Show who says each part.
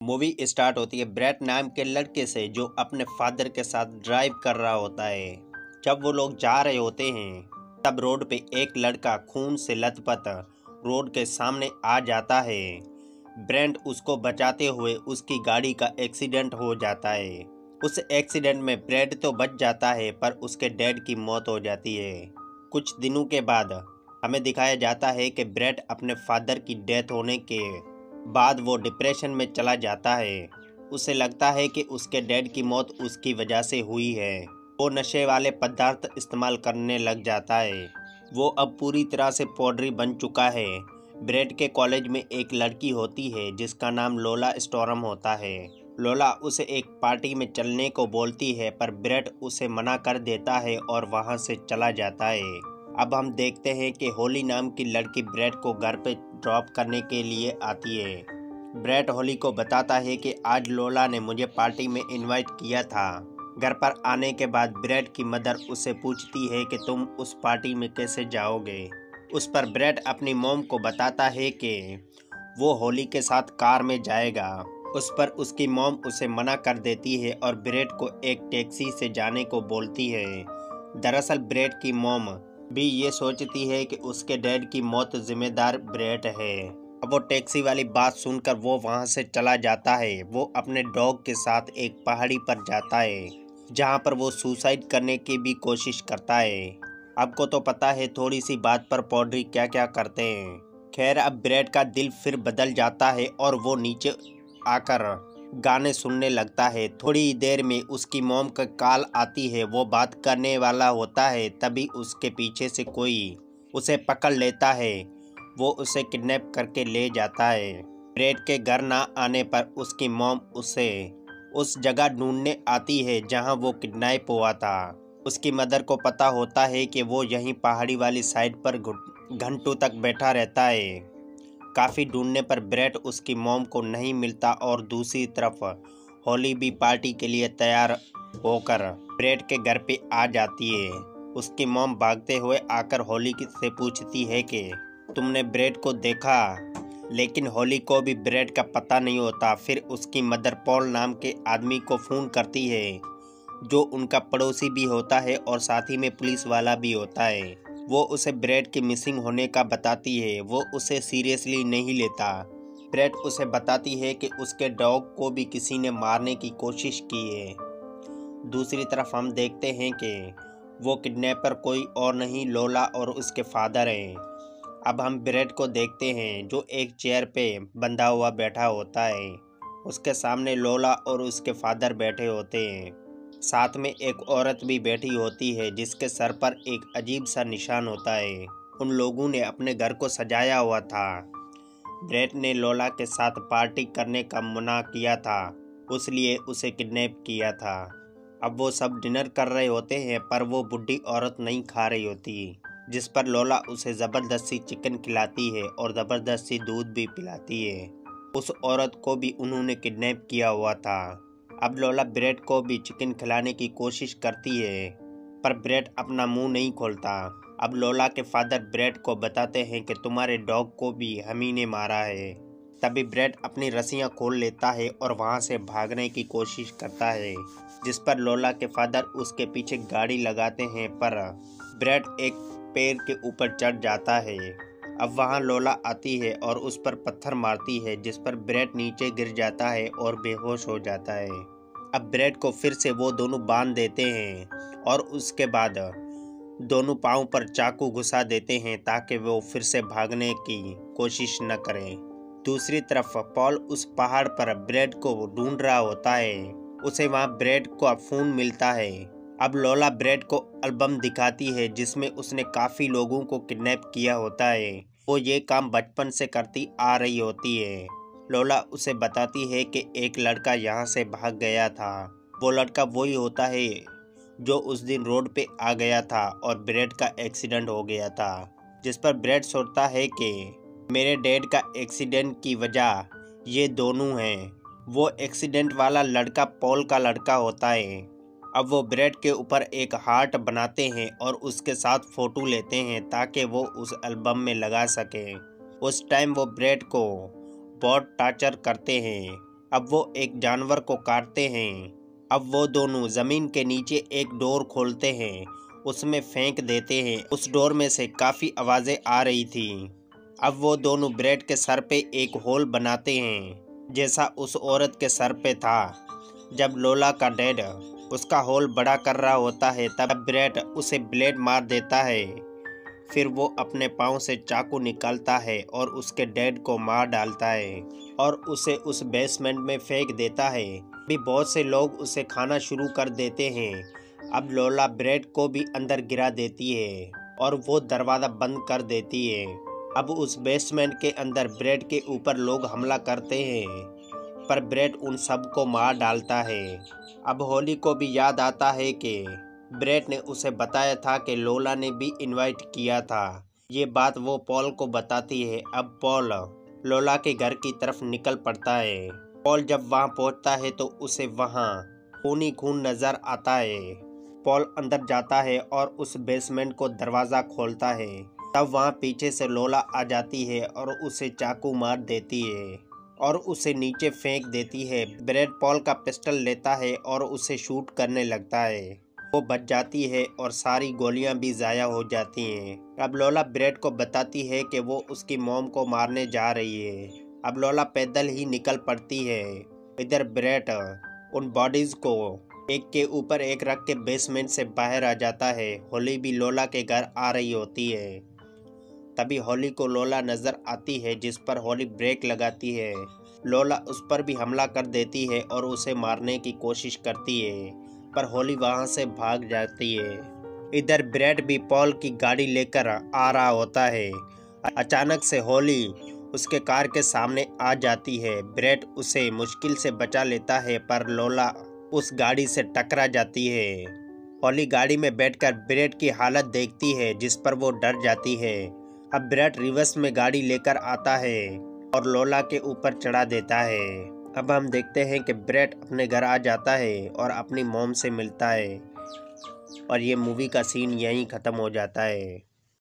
Speaker 1: Movie start होती है brat नाम के लड़के से जो अपने फादर के साथ ड्राइव कर रहा होता है। जब वो लोग जा रहे होते हैं तब रोड पे एक लड़का खून से लथपथ रोड के सामने आ जाता है। ब्रैट उसको बचाते हुए उसकी गाड़ी का एक्सीडेंट हो जाता है। उस एक्सीडेंट में ब्रैट तो बच जाता है पर उसके डैड की मौत हो जाती है। कुछ दिनों के बाद हमें दिखाया जाता है कि ब्रैट अपने फादर की डेथ होने के बाद वो डिप्रेशन में चला जाता है। उसे लगता है कि उसके डैड की मौत उसकी वजह से हुई है। वो नशे वाले पदार्थ इस्तेमाल करने लग जाता है। वो अब पूरी तरह से पौडरी बन चुका है। ब्रैट के कॉलेज में एक लड़की होती है जिसका नाम लोला स्टॉर्म होता है। लोला उसे एक पार्टी में चलने को बोलती है पर ब्रैट उसे मना कर देता है और वहां से चला जाता है। अब हम देखते हैं कि होली नाम की लड़की ब्रैट को घर पे ड्रॉप करने के लिए आती है। ब्रैट होली को बताता है कि आज लोला ने मुझे पार्टी में इनवाइट किया था। घर पर आने के बाद ब्रैट की मदर उससे पूछती है कि तुम उस पार्टी में कैसे जाओगे। उस पर ब्रैट अपनी मॉम को बताता है कि वो होली के साथ कार में जाएगा। उस पर उसकी मॉम उसे मना कर देती है और ब्रैट को एक टैक्सी से जाने को बोलती है। दरअसल ब्रैट की मॉम भी ये सोचती है कि उसके डैड की मौत जिम्मेदार ब्रैट है। अब वो टैक्सी वाली बात सुनकर वो वहाँ से चला जाता है। वो अपने डॉग के साथ एक पहाड़ी पर जाता है जहाँ पर वो सुसाइड करने की भी कोशिश करता है। आपको तो पता है थोड़ी सी बात पर पौडरी क्या क्या करते हैं। खैर अब ब्रैट का दिल फिर बदल जाता है और वो नीचे आकर गाने सुनने लगता है। थोड़ी देर में उसकी मॉम का कॉल आती है। वो बात करने वाला होता है तभी उसके पीछे से कोई उसे पकड़ लेता है। वो उसे किडनैप करके ले जाता है। ब्रैट के घर ना आने पर उसकी मॉम उसे उस जगह ढूंढने आती है जहां वो किडनैप हुआ था। उसकी मदर को पता होता है कि वो यहीं पहाड़ी वाली साइड पर घंटों तक बैठा रहता है। काफ़ी ढूंढने पर ब्रैट उसकी मॉम को नहीं मिलता और दूसरी तरफ होली भी पार्टी के लिए तैयार होकर ब्रैट के घर पे आ जाती है। उसकी मॉम भागते हुए आकर होली से पूछती है कि तुमने ब्रैट को देखा, लेकिन होली को भी ब्रैट का पता नहीं होता। फिर उसकी मदर पॉल नाम के आदमी को फ़ोन करती है जो उनका पड़ोसी भी होता है और साथ ही में पुलिस वाला भी होता है। वो उसे ब्रैट के मिसिंग होने का बताती है। वो उसे सीरियसली नहीं लेता। ब्रैट उसे बताती है कि उसके डॉग को भी किसी ने मारने की कोशिश की है। दूसरी तरफ हम देखते हैं कि वो किडनैपर कोई और नहीं लोला और उसके फादर हैं। अब हम ब्रैट को देखते हैं जो एक चेयर पे बंधा हुआ बैठा होता है। उसके सामने लोला और उसके फादर बैठे होते हैं। साथ में एक औरत भी बैठी होती है जिसके सर पर एक अजीब सा निशान होता है। उन लोगों ने अपने घर को सजाया हुआ था। ब्रैट ने लोला के साथ पार्टी करने का मना किया था, इसलिए उसे किडनैप किया था। अब वो सब डिनर कर रहे होते हैं पर वो बुढ़ी औरत नहीं खा रही होती, जिस पर लोला उसे ज़बरदस्ती चिकन खिलाती है और ज़बरदस्ती दूध भी पिलाती है। उस औरत को भी उन्होंने किडनैप किया हुआ था। अब लोला ब्रैट को भी चिकन खिलाने की कोशिश करती है पर ब्रैट अपना मुंह नहीं खोलता। अब लोला के फादर ब्रैट को बताते हैं कि तुम्हारे डॉग को भी हम ही ने मारा है। तभी ब्रैट अपनी रस्सियां खोल लेता है और वहां से भागने की कोशिश करता है, जिस पर लोला के फादर उसके पीछे गाड़ी लगाते हैं पर ब्रैट एक पेड़ के ऊपर चढ़ जाता है। अब वहां लोला आती है और उस पर पत्थर मारती है, जिस पर ब्रैट नीचे गिर जाता है और बेहोश हो जाता है। अब ब्रैट को फिर से वो दोनों बांध देते हैं और उसके बाद दोनों पाँव पर चाकू घुसा देते हैं ताकि वो फिर से भागने की कोशिश न करें। दूसरी तरफ पॉल उस पहाड़ पर ब्रैट को ढूंढ रहा होता है। उसे वहाँ ब्रैट को फ़ोन मिलता है। अब लोला ब्रैट को एल्बम दिखाती है जिसमें उसने काफ़ी लोगों को किडनैप किया होता है। वो ये काम बचपन से करती आ रही होती है। लोला उसे बताती है कि एक लड़का यहाँ से भाग गया था। वो लड़का वही होता है जो उस दिन रोड पे आ गया था और ब्रैट का एक्सीडेंट हो गया था, जिस पर ब्रैट सोचता है कि मेरे डैड का एक्सीडेंट की वजह ये दोनों हैं। वो एक्सीडेंट वाला लड़का पॉल का लड़का होता है। अब वो ब्रैट के ऊपर एक हार्ट बनाते हैं और उसके साथ फ़ोटो लेते हैं ताकि वो उस एल्बम में लगा सकें। उस टाइम वो ब्रैट को बहुत टॉर्चर करते हैं। अब वो एक जानवर को काटते हैं। अब वो दोनों ज़मीन के नीचे एक डोर खोलते हैं, उसमें फेंक देते हैं। उस डोर में से काफ़ी आवाज़ें आ रही थी। अब वो दोनों ब्रेड के सर पे एक होल बनाते हैं, जैसा उस औरत के सर पे था। जब लोला का डैड उसका होल बड़ा कर रहा होता है, तब ब्रेड उसे ब्लेड मार देता है। फिर वो अपने पाँव से चाकू निकालता है और उसके डैड को मार डालता है और उसे उस बेसमेंट में फेंक देता है। भी बहुत से लोग उसे खाना शुरू कर देते हैं। अब लोला ब्रेड को भी अंदर गिरा देती है और वो दरवाज़ा बंद कर देती है। अब उस बेसमेंट के अंदर ब्रेड के ऊपर लोग हमला करते हैं, पर ब्रेड उन सब को मार डालता है। अब होली को भी याद आता है कि ब्रेड ने उसे बताया था कि लोला ने भी इनवाइट किया था। ये बात वो पॉल को बताती है। अब पॉल लोला के घर की तरफ निकल पड़ता है। पॉल जब वहाँ पहुँचता है तो उसे वहाँ खून ही खून नज़र आता है। पॉल अंदर जाता है और उस बेसमेंट को दरवाज़ा खोलता है। तब वहाँ पीछे से लोला आ जाती है और उसे चाकू मार देती है और उसे नीचे फेंक देती है। ब्रेड पॉल का पिस्टल लेता है और उसे शूट करने लगता है। वो बच जाती है और सारी गोलियां भी ज़ाया हो जाती हैं। अब लोला ब्रेड को बताती है कि वो उसकी मॉम को मारने जा रही है। अब लोला पैदल ही निकल पड़ती है। इधर ब्रेड उन बॉडीज़ को एक के ऊपर एक रख के बेसमेंट से बाहर आ जाता है। होली भी लोला के घर आ रही होती है। तभी होली को लोला नज़र आती है, जिस पर होली ब्रेक लगाती है। लोला उस पर भी हमला कर देती है और उसे मारने की कोशिश करती है, पर होली वहां से भाग जाती है। इधर ब्रेड भी पॉल की गाड़ी लेकर आ रहा होता है। अचानक से होली उसके कार के सामने आ जाती है। ब्रेड उसे मुश्किल से बचा लेता है, पर लोला उस गाड़ी से टकरा जाती है। होली गाड़ी में बैठकर ब्रेड की हालत देखती है, जिस पर वो डर जाती है। अब ब्रेड रिवर्स में गाड़ी लेकर आता है और लोला के ऊपर चढ़ा देता है। अब हम देखते हैं कि ब्रेड अपने घर आ जाता है और अपनी मॉम से मिलता है और ये मूवी का सीन यहीं ख़त्म हो जाता है।